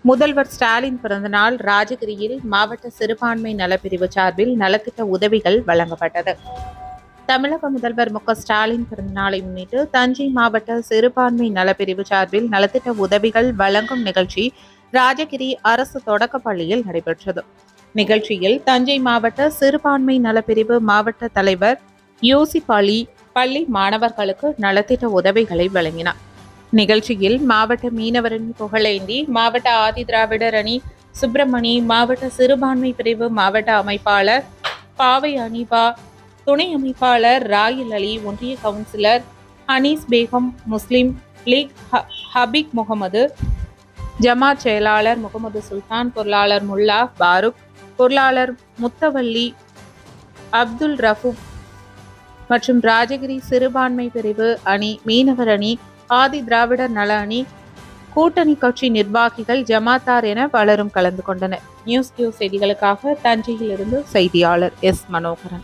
முதல்வர் ஸ்டாலின் பிறந்தநாள் ராஜகிரியில் மாவட்ட சிறுபான்மை நலப்பிரிவு சார்பில் நலத்திட்ட உதவிகள் வழங்கப்பட்டது. தமிழக முதல்வர் ஸ்டாலின் பிறந்தநாளை முன்னிட்டு தஞ்சை மாவட்ட சிறுபான்மை நலப்பிரிவு சார்பில் நலத்திட்ட உதவிகள் வழங்கும் நிகழ்ச்சி ராஜகிரி அரசு தொடக்கப்பள்ளியில் நடைபெற்றது. நிகழ்ச்சியில் தஞ்சை மாவட்ட சிறுபான்மை நலப்பிரிவு மாவட்ட தலைவர் யூசிப் அலி பள்ளி மாணவர்களுக்கு நலத்திட்ட உதவிகளை வழங்கினார். நிகழ்ச்சியில் மாவட்ட மீனவரணி புகழேந்தி, மாவட்ட ஆதி திராவிடர் அணி சுப்பிரமணி, மாவட்ட சிறுபான்மை பிரிவு மாவட்ட அமைப்பாளர் பாவை அனிபா, துணை அமைப்பாளர் ராயில் அலி, ஒன்றிய கவுன்சிலர் ஹனீஸ் பேகம், முஸ்லிம் லீக் ஹபீக் முகமது, ஜமாத் செயலாளர் முகமது சுல்தான், பொருளாளர் முல்லா பாருக், பொருளாளர் முத்தவல்லி, அப்துல் ரஃபூப் மற்றும் ராஜகிரி சிறுபான்மை பிரிவு அணி, மீனவர் அணி, ஆதி திராவிடர் நல அணி, கூட்டணி கட்சி நிர்வாகிகள், ஜமாத்தார் என பலரும் கலந்து கொண்டனர். நியூஸ் செய்திகளுக்காக தஞ்சையிலிருந்து செய்தியாளர் எஸ். மனோகரன்.